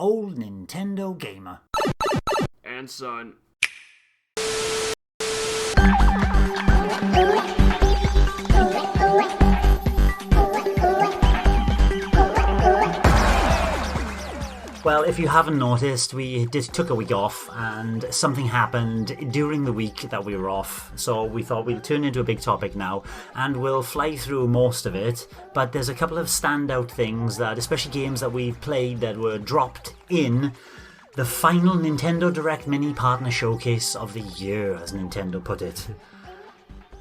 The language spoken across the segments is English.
Old Nintendo Gamer. And son. Well, if you haven't noticed, we just took a week off and something happened during the week that we were off. So we thought we'll turn into a big topic now and we'll fly through most of it. But there's a couple of standout things that, especially games that we've played that were dropped in the final Nintendo Direct Mini Partner Showcase of the year, as Nintendo put it.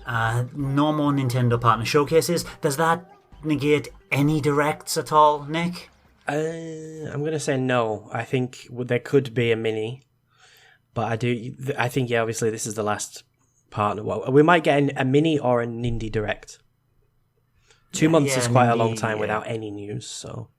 No more Nintendo Partner Showcases. Does that negate any Directs at all, Nick? I'm going to say no. I think there could be a mini, but I think, yeah, obviously this is the last partner. Well, we might get a mini or an indie direct. 2 months is quite a long time without any news, so...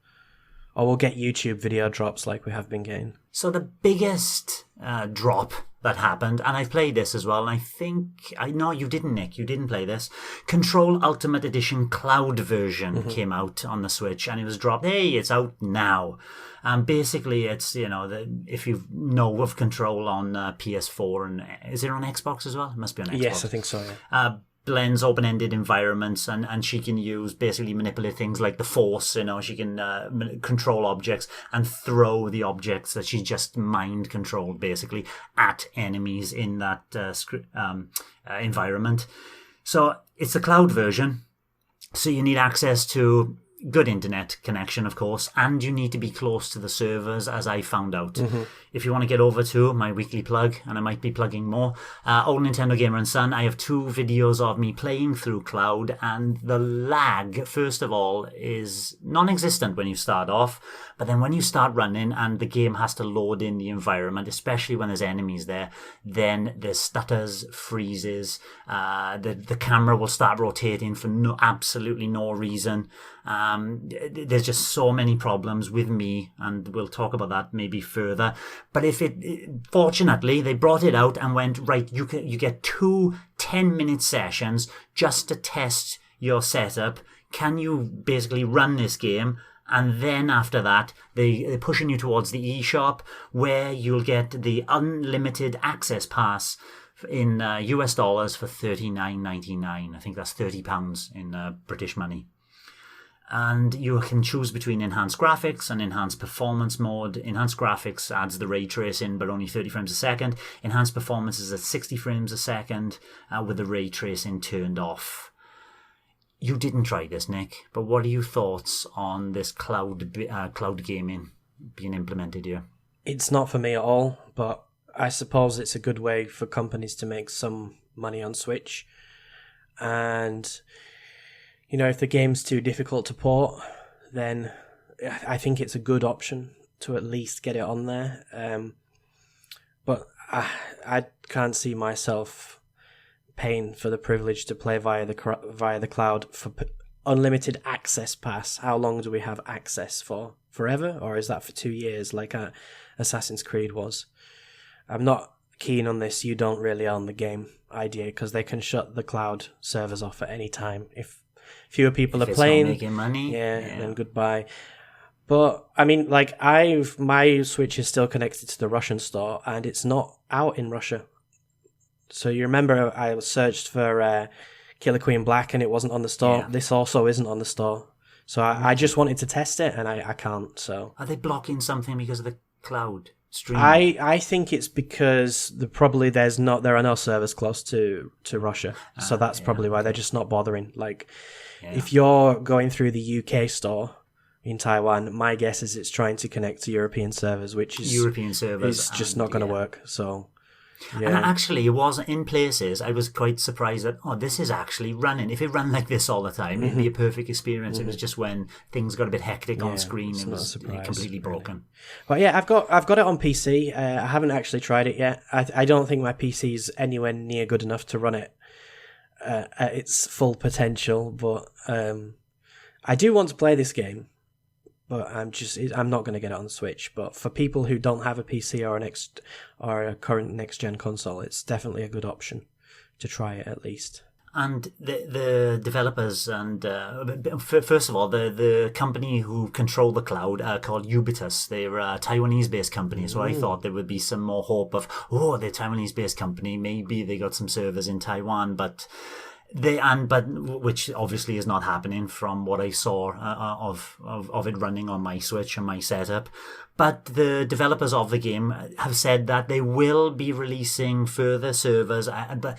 Or we'll get YouTube video drops like we have been getting. So the biggest drop that happened, and I've played this as well, and I think... No, you didn't, Nick. You didn't play this. Control Ultimate Edition Cloud version came out on the Switch, and it was dropped. Hey, it's out now. And basically, it's, if you know of Control on PS4, and is it on Xbox as well? It must be on Xbox. Yes, I think so, yeah. Blends open-ended environments, and she can manipulate things like the Force. She can control objects and throw the objects that she just mind controlled basically at enemies in that environment. So it's a cloud version, so you need access to good internet connection, of course, and you need to be close to the servers, as I found out. If you want to get over to my weekly plug, and I might be plugging more, Old Nintendo Gamer and Son, I have 2 videos of me playing through cloud, and the lag, first of all, is non-existent when you start off, but then when you start running and the game has to load in the environment, especially when there's enemies there, then there's stutters, freezes, the camera will start rotating for absolutely no reason. There's just so many problems with me, and we'll talk about that maybe further. But fortunately, they brought it out and went, right, you get 2 10-minute sessions just to test your setup. Can you basically run this game? And then after that, they're pushing you towards the eShop, where you'll get the unlimited access pass in US dollars for $39.99. I think that's £30 in British money. And you can choose between enhanced graphics and enhanced performance mode. Enhanced graphics adds the ray tracing, but only 30 frames a second. Enhanced performance is at 60 frames a second with the ray tracing turned off. You didn't try this, Nick, but what are your thoughts on this cloud gaming being implemented here? It's not for me at all, but I suppose it's a good way for companies to make some money on Switch. And... if the game's too difficult to port, then I think it's a good option to at least get it on there. But I can't see myself paying for the privilege to play via the cloud for unlimited access pass. How long do we have access for? Forever? Or is that for 2 years like Assassin's Creed was? I'm not keen on this "you don't really own the game" idea, because they can shut the cloud servers off at any time if fewer people are playing. Making money, then goodbye. But I mean, my Switch is still connected to the Russian store, and it's not out in Russia. So you remember I searched for Killer Queen Black, and it wasn't on the store. Yeah. This also isn't on the store. So I just wanted to test it, and I can't. So are they blocking something because of the cloud stream? I think it's because there are no servers close to Russia, so that's probably why they're just not bothering. If you're going through the UK store in Taiwan, my guess is it's trying to connect to European servers, which is just not going to work. So. Yeah. And actually, it was in places, I was quite surprised that, this is actually running. If it ran like this all the time, it'd be a perfect experience. It was just when things got a bit hectic on screen, it was completely broken. But yeah, I've got it on PC. I haven't actually tried it yet. I don't think my PC is anywhere near good enough to run it at its full potential. But I do want to play this game. But I'm not going to get it on the Switch. But for people who don't have a PC or a current next-gen console, it's definitely a good option to try it at least. And the developers and first of all, the company who control the cloud are called Ubitus. They're a Taiwanese-based company, so I thought there would be some more hope of, they're a Taiwanese-based company. Maybe they got some servers in Taiwan, but which obviously is not happening from what I saw of it running on my Switch and my setup. But the developers of the game have said that they will be releasing further servers, but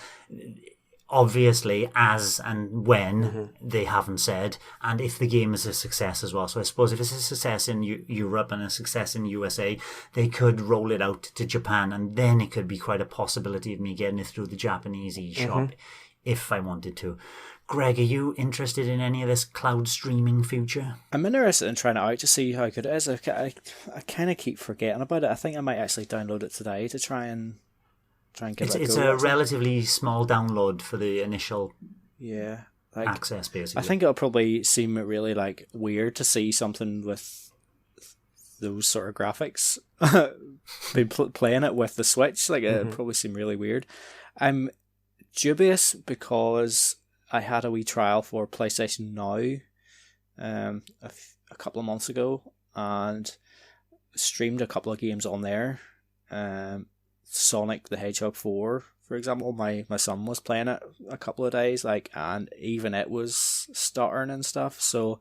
obviously as and when they haven't said, and if the game is a success as well. So I suppose if it's a success in Europe and a success in USA, they could roll it out to Japan, and then it could be quite a possibility of me getting it through the Japanese eShop if I wanted to. Greg, are you interested in any of this cloud streaming future? I'm interested in trying it out to see how good it is. I kind of keep forgetting about it. I think I might actually download it today to try and give it a go. It's a relatively small download for the initial access, basically. I think it'll probably seem really weird to see something with those sort of graphics playing it with the Switch. It'll probably seem really weird. I'm dubious because I had a wee trial for PlayStation Now a couple of months ago and streamed a couple of games on there. Sonic the Hedgehog 4, for example, my son was playing it a couple of days, and even it was stuttering and stuff. So,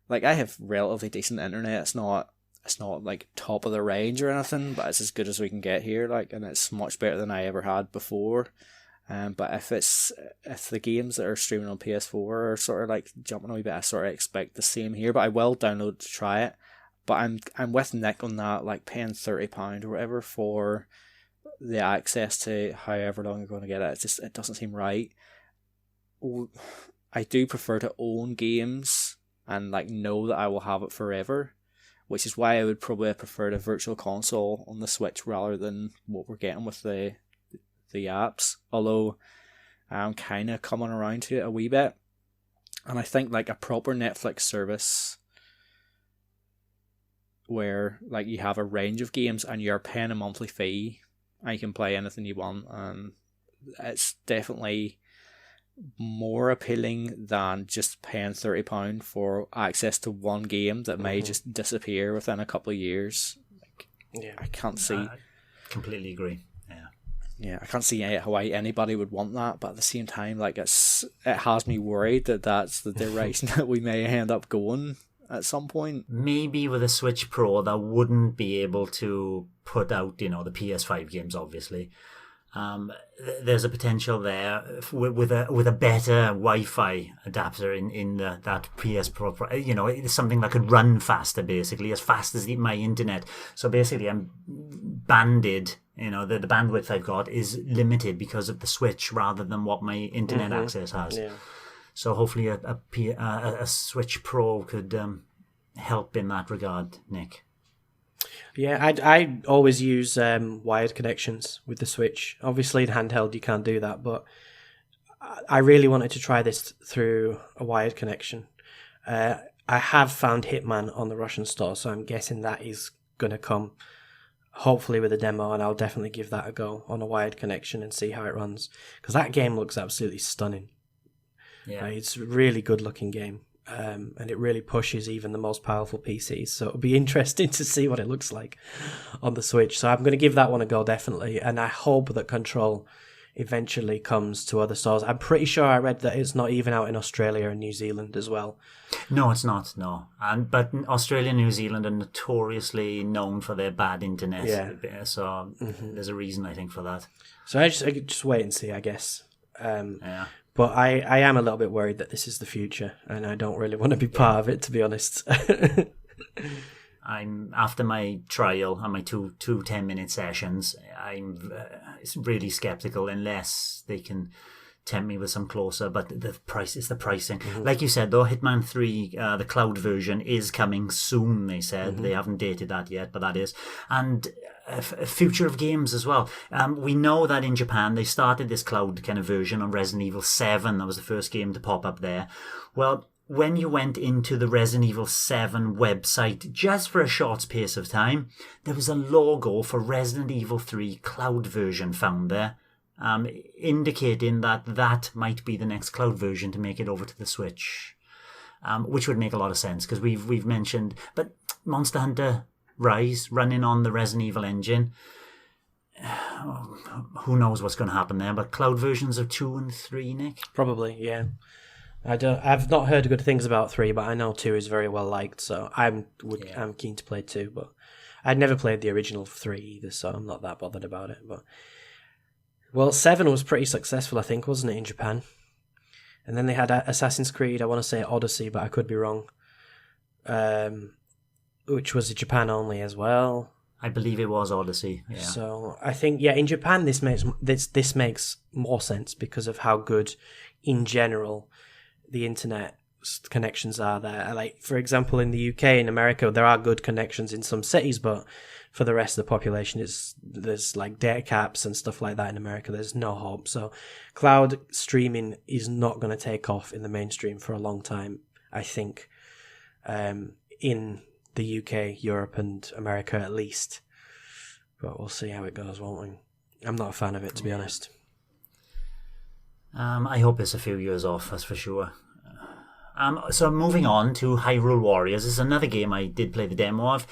I have relatively decent internet. It's not top of the range or anything, but it's as good as we can get here. And it's much better than I ever had before. But if the games that are streaming on PS4 are sort of jumping a wee bit, I sort of expect the same here. But I will download to try it. But I'm with Nick on that, paying £30 or whatever for the access to however long you're going to get it. It doesn't seem right. I do prefer to own games and know that I will have it forever, which is why I would probably prefer a virtual console on the Switch rather than what we're getting with the apps. Although I'm kind of coming around to it a wee bit, and I think a proper Netflix service where you have a range of games and you're paying a monthly fee and you can play anything you want, and it's definitely more appealing than just paying £30 for access to one game that may just disappear within a couple of years. I can't see. I completely agree. Yeah, I can't see why anybody would want that, but at the same time, it has me worried that that's the direction that we may end up going at some point. Maybe with a Switch Pro that wouldn't be able to put out, the PS5 games, obviously. There's a potential there with a better Wi-Fi adapter in that PS Pro. It's something that could run faster, basically, as fast as my internet. So basically, I'm banded. The bandwidth I've got is limited because of the Switch rather than what my internet access has. Yeah. So hopefully a Switch Pro could help in that regard, Nick. Yeah, I always use wired connections with the Switch. Obviously in handheld you can't do that, but I really wanted to try this through a wired connection. I have found Hitman on the Russian store, so I'm guessing that is going to come hopefully with a demo, and I'll definitely give that a go on a wired connection and see how it runs, because that game looks absolutely stunning. Yeah, it's a really good looking game, and it really pushes even the most powerful PCs, so it'll be interesting to see what it looks like on the Switch. So I'm going to give that one a go, definitely, and I hope that Control eventually comes to other stores. I'm pretty sure I read that it's not even out in Australia and New Zealand as well. No, it's not, no. But Australia and New Zealand are notoriously known for their bad internet. Yeah. So there's a reason, I think, for that. So I just wait and see, I guess. But I am a little bit worried that this is the future, and I don't really want to be part of it, to be honest. I'm after my trial and my two 10-minute sessions, I'm really skeptical unless they can tempt me with some closer. But the price is the pricing. Like you said, though, Hitman 3, the cloud version, is coming soon, they said. They haven't dated that yet, but that is. And a future of games as well. We know that in Japan they started this cloud kind of version on Resident Evil 7. That was the first game to pop up there. Well, when you went into the Resident Evil 7 website, just for a short space of time, there was a logo for Resident Evil 3 cloud version found there. indicating that might be the next cloud version to make it over to the Switch, which would make a lot of sense because we've mentioned, but Monster Hunter Rise running on the Resident Evil engine, who knows what's going to happen there? But cloud versions of 2 and 3, Nick? Probably, yeah. I've not heard good things about 3, but I know 2 is very well liked, so I'm keen to play 2. But I'd never played the original 3 either, so I'm not that bothered about it. But 7 was pretty successful, I think, wasn't it, in Japan? And then they had Assassin's Creed. I want to say Odyssey, but I could be wrong. Which was Japan only as well. I believe it was Odyssey. Yeah. So I think in Japan this makes more sense because of how good, in general, the internet connections are there. Like, for example, in the UK and America, there are good connections in some cities, but for the rest of the population, there's like data caps and stuff like that in America. There's no hope. So cloud streaming is not going to take off in the mainstream for a long time, I think, in the UK, Europe, and America at least. But we'll see how it goes, won't we? I'm not a fan of it, to be honest. I hope it's a few years off, that's for sure. So moving on to Hyrule Warriors. This is another game I did play the demo of.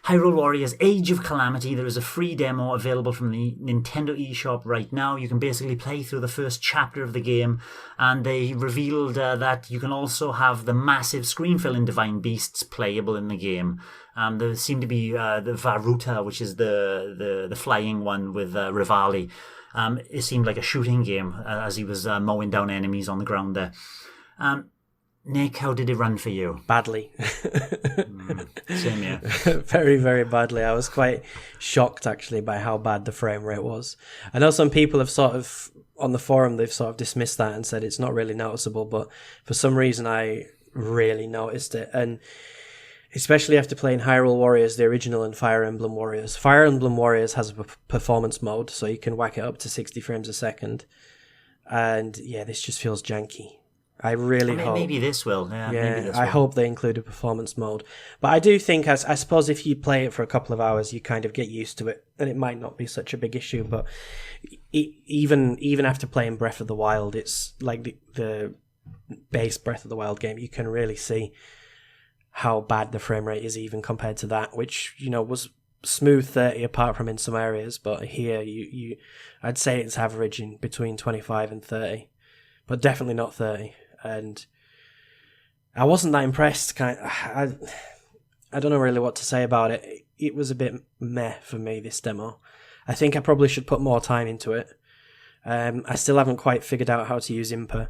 Hyrule Warriors Age of Calamity. There is a free demo available from the Nintendo eShop right now. You can basically play through the first chapter of the game, and they revealed that you can also have the massive screen-filling Divine Beasts playable in the game. There seemed to be the Varuta, which is the flying one with Rivali. It seemed like a shooting game as he was mowing down enemies on the ground there. Nick, how did it run for you? Badly. Same here. Very, very badly. I was quite shocked, actually, by how bad the frame rate was. I know some people have sort of, on the forum, they've sort of dismissed that and said it's not really noticeable, but for some reason I really noticed it. And especially after playing Hyrule Warriors, the original, and Fire Emblem Warriors. Fire Emblem Warriors has a performance mode, so you can whack it up to 60 frames a second. And yeah, this just feels janky. I really hope. Maybe this will. I hope they include a performance mode. But I do think, I suppose if you play it for a couple of hours, you kind of get used to it, and it might not be such a big issue. But even after playing Breath of the Wild, it's like the base Breath of the Wild game, you can really see how bad the frame rate is even compared to that, which, was smooth 30 apart from in some areas. But here, I'd say it's averaging between 25 and 30, but definitely not 30. And I wasn't that impressed. I don't know really what to say about it. It was a bit meh for me, this demo. I think I probably should put more time into it. I still haven't quite figured out how to use Impa,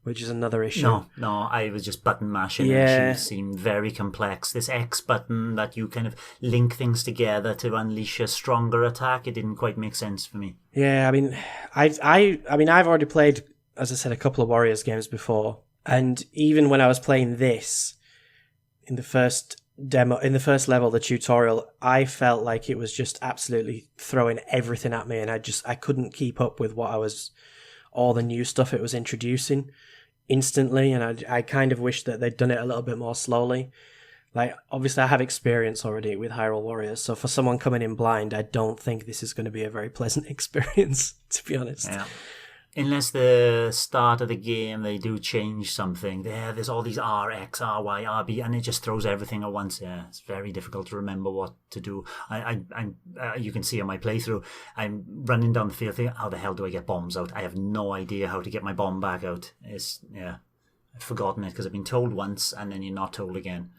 which is another issue. No, I was just button mashing. Yeah. And it seemed very complex. This X button that you kind of link things together to unleash a stronger attack, it didn't quite make sense for me. Yeah, I've already played, as I said, a couple of Warriors games before, and even when I was playing this in the first level, the tutorial, I felt like it was just absolutely throwing everything at me, and I couldn't keep up with all the new stuff it was introducing instantly, and I kind of wish that they'd done it a little bit more slowly. Like, obviously I have experience already with Hyrule Warriors, so for someone coming in blind, I don't think this is going to be a very pleasant experience, to be honest. Yeah. Unless the start of the game they do change something. There's all these R, X, R, Y, RB, and it just throws everything at once. Yeah, it's very difficult to remember what to do. You can see on my playthrough, I'm running down the field thinking, how the hell do I get bombs out? I have no idea how to get my bomb back out. I've forgotten it because I've been told once and then you're not told again.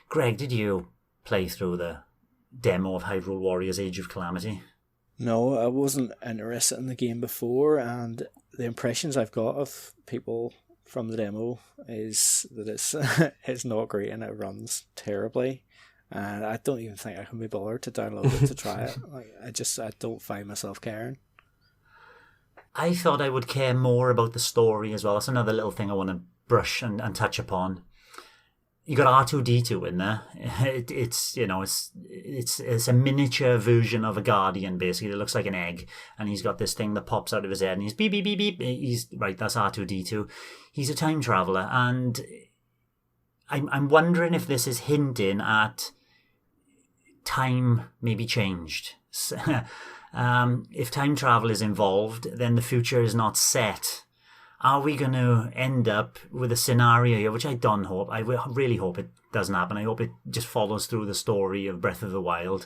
Greg, did you play through the demo of Hyrule Warriors Age of Calamity? No, I wasn't interested in the game before, and the impressions I've got of people from the demo is that it's not great and it runs terribly, and I don't even think I can be bothered to download it to try it. I don't find myself caring. I thought I would care more about the story as well. That's another little thing I want to brush and touch upon. You got R2-D2 in there. It's a miniature version of a Guardian, basically. It looks like an egg, and he's got this thing that pops out of his head, and he's beep beep beep beep. He's right. That's R2-D2. He's a time traveler, and I'm wondering if this is hinting at time may be changed. If time travel is involved, then the future is not set. Are we going to end up with a scenario here, which I don't hope, I really hope it doesn't happen. I hope it just follows through the story of Breath of the Wild,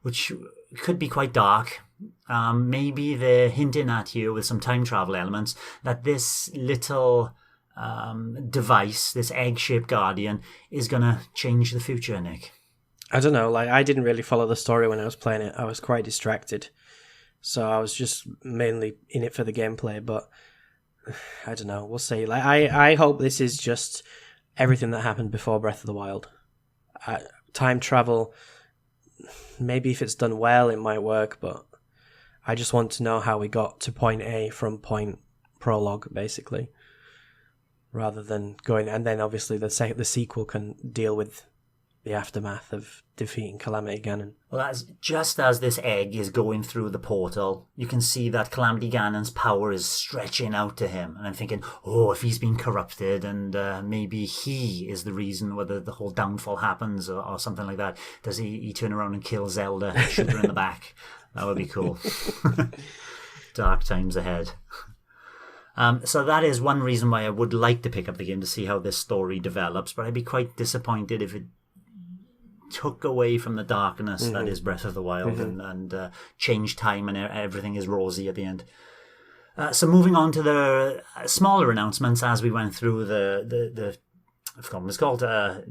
which could be quite dark. Maybe they're hinting at here with some time travel elements that this little device, this egg-shaped guardian, is going to change the future, Nick. I don't know, like, I didn't really follow the story when I was playing it. I was quite distracted. So I was just mainly in it for the gameplay, but I don't know, we'll see. Like, I hope this is just everything that happened before Breath of the Wild. Time travel, maybe if it's done well, it might work, but I just want to know how we got to point A from point prologue, basically, rather than going, and then obviously the sequel can deal with the aftermath of defeating Calamity Ganon. Well, just as this egg is going through the portal, you can see that Calamity Ganon's power is stretching out to him. And I'm thinking, if he's been corrupted and maybe he is the reason whether the whole downfall happens or something like that. Does he turn around and kill Zelda, shoot her in the back? That would be cool. Dark times ahead. So that is one reason why I would like to pick up the game to see how this story develops, but I'd be quite disappointed if it took away from the darkness that is Breath of the Wild and changed time and everything is rosy at the end. So moving on to the smaller announcements as we went through the I've forgotten what it's called,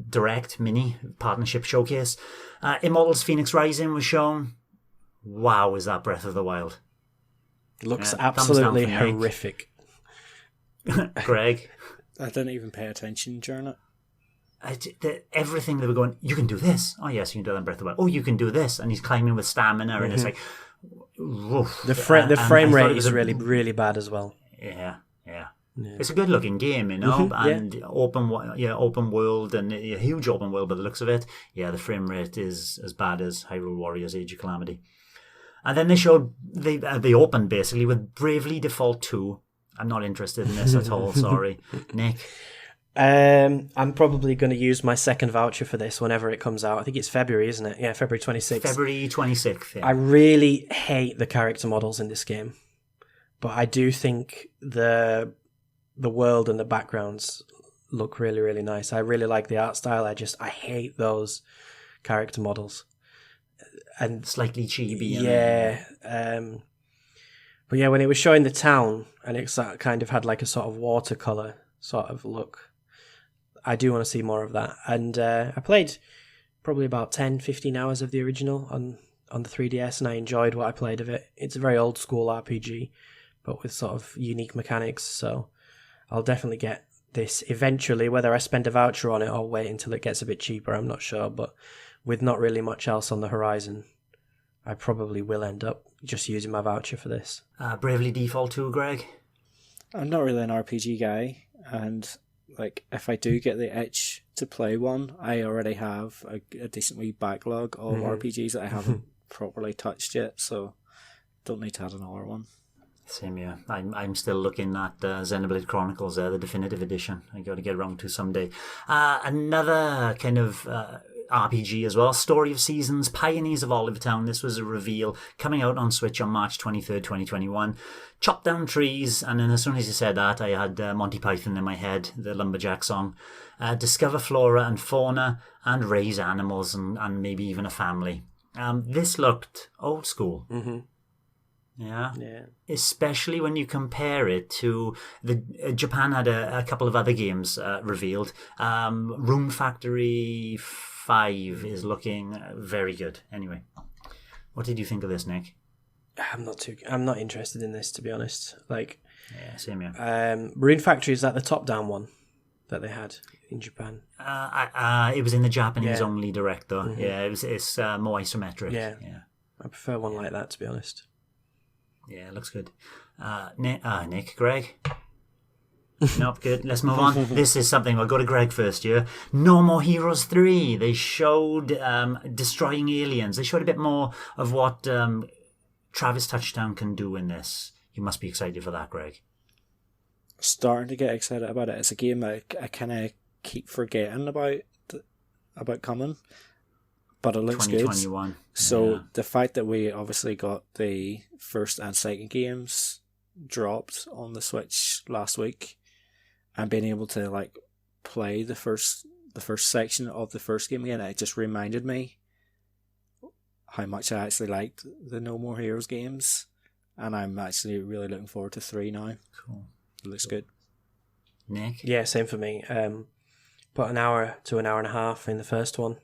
Direct Mini Partnership Showcase. Immortals Phoenix Rising was shown. Wow, is that Breath of the Wild? Looks absolutely horrific. Greg? I didn't even pay attention during it. Everything they were going, you can do this. Oh yes, you can do that in Breath of the Wild. Oh, you can do this, and he's climbing with stamina, and it's like, woof. The frame rate is really, really bad as well. Yeah. It's a good looking game, you know, and open world, and a huge open world by the looks of it. Yeah, the frame rate is as bad as Hyrule Warriors: Age of Calamity. And then they showed they opened basically with Bravely Default 2. I'm not interested in this at all. Sorry, Nick. I'm probably going to use my second voucher for this whenever it comes out. I think it's February, isn't it? Yeah, February 26th. February 26th, yeah. I really hate the character models in this game, but I do think the world and the backgrounds look really, really nice. I really like the art style. I hate those character models. And slightly chibi. Yeah. But yeah, when it was showing the town and it kind of had like a sort of watercolor sort of look, I do want to see more of that. And I played probably about 10, 15 hours of the original on the 3DS, and I enjoyed what I played of it. It's a very old school RPG, but with sort of unique mechanics, so I'll definitely get this eventually. Whether I spend a voucher on it or wait until it gets a bit cheaper, I'm not sure, but with not really much else on the horizon, I probably will end up just using my voucher for this. Bravely Default 2, Greg? I'm not really an RPG guy, and like if I do get the itch to play one, I already have a decent wee backlog of RPGs that I haven't properly touched yet, so don't need to add another one. Same here. I'm still looking at Xenoblade Chronicles, the definitive edition. I got to get around to someday. Another kind of RPG as well, Story of Seasons, Pioneers of Olive Town. This was a reveal coming out on Switch on March 23rd, 2021. Chop down trees, and then as soon as you said that, I had Monty Python in my head, the Lumberjack song. Discover flora and fauna, and raise animals, and maybe even a family. This looked old school. Yeah. Especially when you compare it to Japan had a couple of other games revealed. Room Factory 5 is looking very good. Anyway, what did you think of this, Nick? I'm not interested in this, to be honest. Like, yeah, same here. Rune Factory, is that the top-down one that they had in Japan? It was in the Japanese only direct though. Yeah, it's more isometric. Yeah, I prefer one like that, to be honest. Yeah, it looks good. Nick, Greg? Nope, good. Let's move on. This is something, I'll go to Greg first here. No More Heroes 3. They showed destroying aliens. They showed a bit more of what Travis Touchdown can do in this. You must be excited for that, Greg. Starting to get excited about it. It's a game that I kind of keep forgetting about coming. but it looks good. 2021. So yeah. the fact that we obviously got the first and second games dropped on the Switch last week, and being able to like play the first section of the first game again, it just reminded me how much I actually liked the No More Heroes games, and I'm actually really looking forward to 3 now. Cool. It looks good. Nick? Yeah, same for me. Put an hour to an hour and a half in the first one,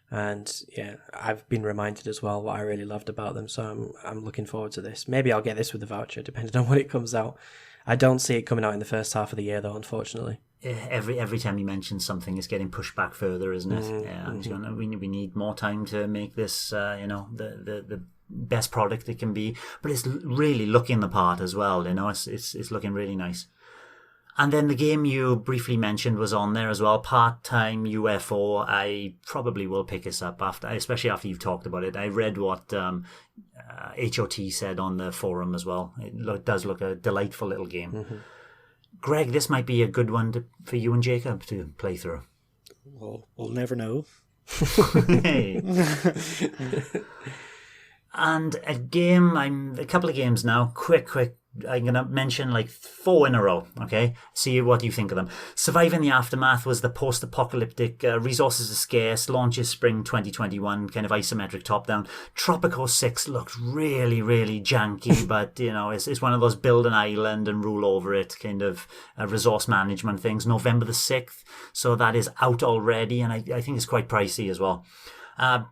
and yeah, I've been reminded as well what I really loved about them. So I'm looking forward to this. Maybe I'll get this with the voucher, depending on when it comes out. I don't see it coming out in the first half of the year, though, unfortunately. Every time you mention something, it's getting pushed back further, isn't it? Yeah, and we need more time to make this, the best product it can be. But it's really looking the part as well. It's looking really nice. And then the game you briefly mentioned was on there as well, Part-Time UFO. I probably will pick this up especially after you've talked about it. I read what HOT said on the forum as well. It does look a delightful little game. Mm-hmm. Greg, this might be a good one for you and Jacob to play through. Well, we'll never know. Hey. And a couple of games now. Quick. I'm going to mention like 4 in a row, okay? See what you think of them. Surviving the Aftermath was the post-apocalyptic, resources are scarce, launches spring 2021, kind of isometric top-down. Tropico 6 looked really, really janky, but, it's one of those build an island and rule over it kind of resource management things. November the 6th, so that is out already, and I think it's quite pricey as well.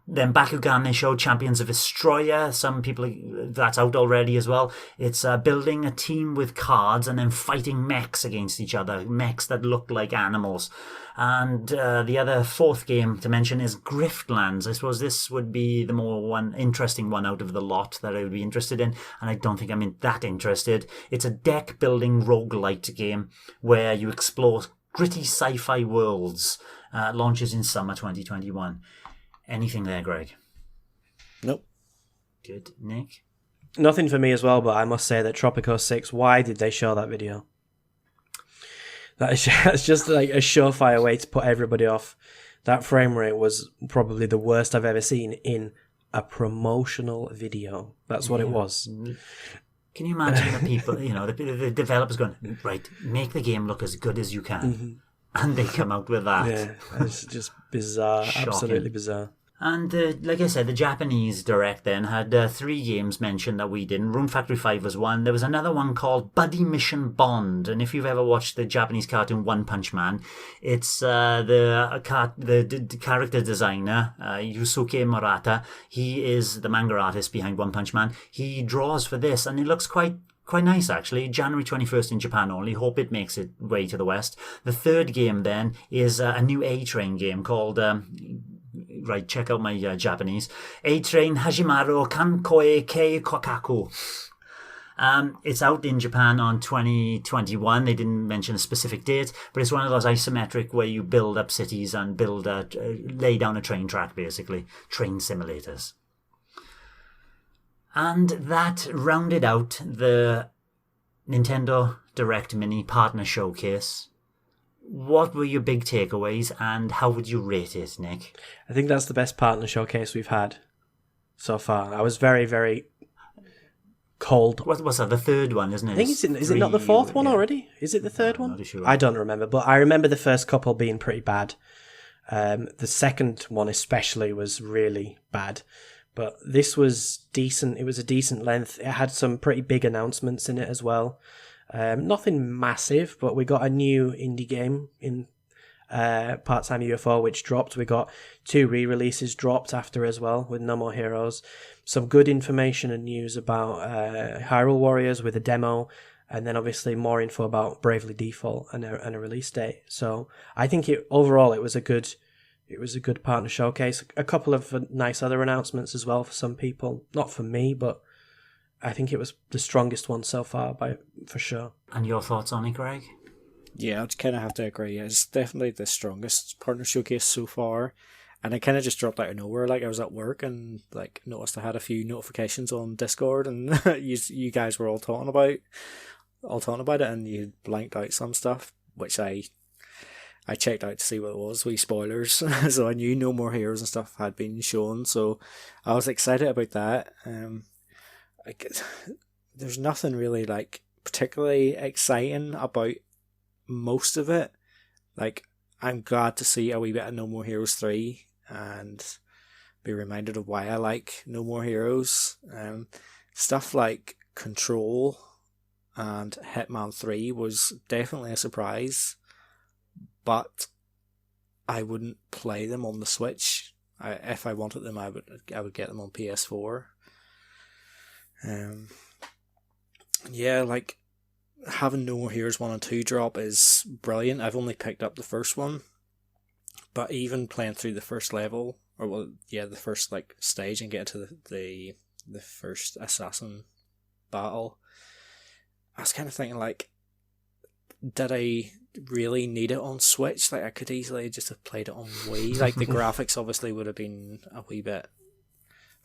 Then Bakugan, they showed Champions of Destroyer. Some people, that's out already as well. It's building a team with cards and then fighting mechs against each other. Mechs that look like animals. And the other 4th game to mention is Griflands. I suppose this would be the more interesting one out of the lot that I would be interested in. And I don't think I'm that interested. It's a deck building roguelite game where you explore gritty sci-fi worlds. Launches in summer 2021. Anything there, Greg? Nope. Good. Nick? Nothing for me as well, but I must say that Tropico 6, why did they show that video? That's just like a surefire way to put everybody off. That frame rate was probably the worst I've ever seen in a promotional video. That's what it was. Can you imagine the people, the developers going, right, make the game look as good as you can. Mm-hmm. And they come out with that. Yeah, it's just bizarre. Absolutely bizarre. And like I said, the Japanese Direct then had 3 games mentioned that we didn't. Rune Factory 5 was one. There was another one called Buddy Mission Bond. And if you've ever watched the Japanese cartoon One Punch Man, it's the character designer, Yusuke Murata. He is the manga artist behind One Punch Man. He draws for this, and it looks quite nice, actually. January 21st in Japan only. Hope it makes its way to the West. The 3rd game then is a new A-Train game called... right, check out my Japanese. A-Train Hajimaru Kankoe Kei Kokaku. It's out in Japan on 2021. They didn't mention a specific date, but it's one of those isometric where you build up cities and lay down a train track, basically. Train simulators. And that rounded out the Nintendo Direct Mini Partner Showcase. What were your big takeaways, and how would you rate it, Nick? I think that's the best partner showcase we've had so far. I was very, very cold. What's that? The 3rd one, isn't it? I think is it not the 4th one already? Is it the 3rd one? Not sure. I don't remember, but I remember the first couple being pretty bad. The second one especially was really bad. But this was decent. It was a decent length. It had some pretty big announcements in it as well. Nothing massive, but we got a new indie game in Part-Time UFO, which dropped. We got 2 re-releases dropped after as well, with No More Heroes. Some good information and news about Hyrule Warriors with a demo, and then obviously more info about Bravely Default and a release date. So I think overall it was a good partner showcase. A couple of nice other announcements as well for some people. Not for me, but I think it was the strongest one so far, for sure. And your thoughts on it, Greg? Yeah, I'd kind of have to agree. It's definitely the strongest partner showcase so far. And it kind of just dropped out of nowhere. Like, I was at work and noticed I had a few notifications on Discord, and you guys were all talking about it, and you blanked out some stuff, which I I checked out to see what it was, wee spoilers. So I knew No More Heroes and stuff had been shown, so I was excited about that. There's nothing really like particularly exciting about most of it. Like, I'm glad to see a wee bit of No More Heroes 3 and be reminded of why I like No More Heroes. Stuff like Control and Hitman 3 was definitely a surprise, but I wouldn't play them on the Switch. If I wanted them, I would get them on PS4. Yeah, like, having No More Heroes 1 and 2 drop is brilliant. I've only picked up the first one, but even playing through the first level, the first like stage and get to the first assassin battle, I was kind of thinking, like, did I really need it on Switch? Like, I could easily just have played it on Wii. Like, the graphics obviously would have been a wee bit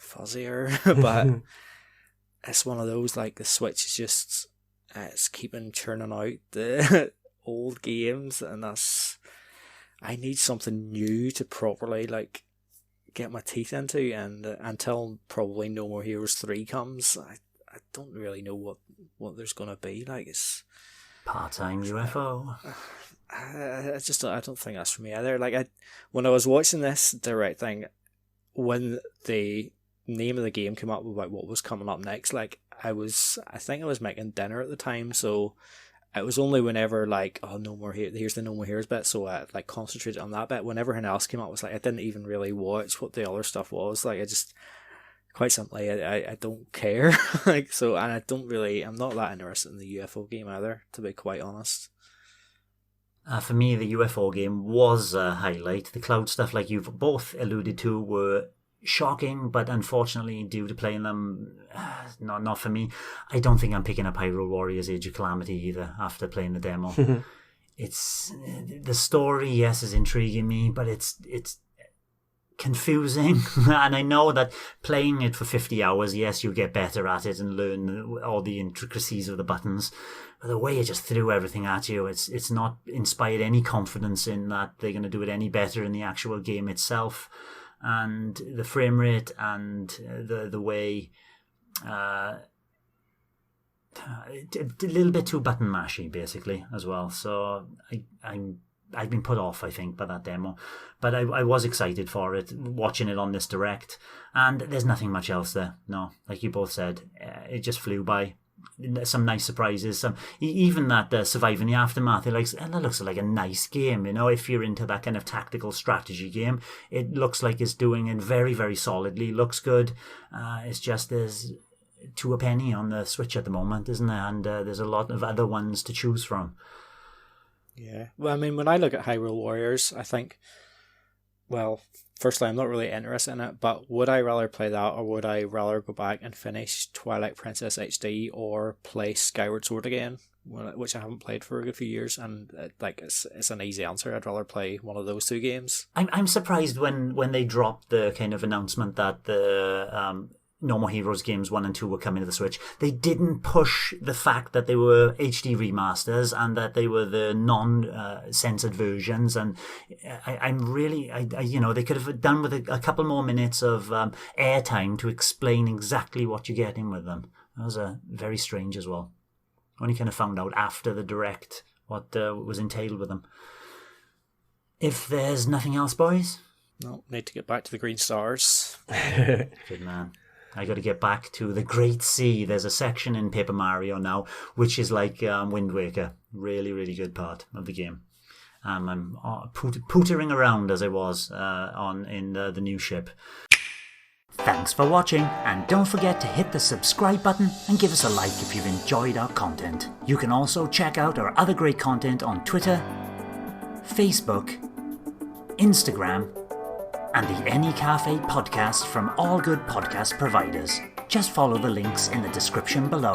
fuzzier, but it's one of those, like, the Switch is just, it's keeping churning out the old games, and I need something new to properly, like, get my teeth into, and until probably No More Heroes 3 comes, I don't really know what there's going to be. Like, it's part-time UFO. I don't think that's for me either. Like, when I was watching this direct thing, when the name of the game came up about what was coming up next, like, I think I was making dinner at the time, so it was only whenever, like, here's the No More Heroes bit, so I, like, concentrated on that bit. When everything else came up, it was like, I didn't even really watch what the other stuff was. Like, quite simply, I don't care. Like, so, and I'm not that interested in the UFO game either, to be quite honest. For me, the UFO game was a highlight. The cloud stuff, like you've both alluded to, were shocking, but unfortunately, due to playing them, not for me. I don't think I'm picking up Hyrule Warriors Age of Calamity either after playing the demo. It's the story, yes, is intriguing me, but it's confusing. And I know that playing it for 50 hours, yes, you'll get better at it and learn all the intricacies of the buttons. But the way it just threw everything at you, it's not inspired any confidence in that they're going to do it any better in the actual game itself. And the frame rate and the way a little bit too button mashy basically as well. So I've been put off, I think, by that demo, but I was excited for it, watching it on this direct, and there's nothing much else there. No, like you both said, it just flew by. Some nice surprises, even that Surviving the Aftermath, it looks like a nice game, you know. If you're into that kind of tactical strategy game, it looks like it's doing it very, very solidly. Looks good. It's just there's to a penny on the Switch at the moment, isn't there? And there's a lot of other ones to choose from. Yeah, well, I mean, when I look at Hyrule Warriors, I think, well, firstly, I'm not really interested in it, but would I rather play that, or would I rather go back and finish Twilight Princess HD or play Skyward Sword again, which I haven't played for a good few years? And it's an easy answer. I'd rather play one of those two games. I'm surprised when they dropped the kind of announcement that the No More Heroes games 1 and 2 were coming to the Switch. They didn't push the fact that they were HD remasters and that they were the non-censored versions. And I'm really, they could have done with a couple more minutes of airtime to explain exactly what you're getting with them. That was very strange as well. Only kind of found out after the direct what was entailed with them. If there's nothing else, boys? No, need to get back to the green stars. Good man. I got to get back to the Great Sea. There's a section in Paper Mario now, which is like Wind Waker. Really, really good part of the game. I'm pootering around as I was in the new ship. Thanks for watching, and don't forget to hit the subscribe button and give us a like if you've enjoyed our content. You can also check out our other great content on Twitter, Facebook, Instagram, and the N-E Café podcast from all good podcast providers. Just follow the links in the description below.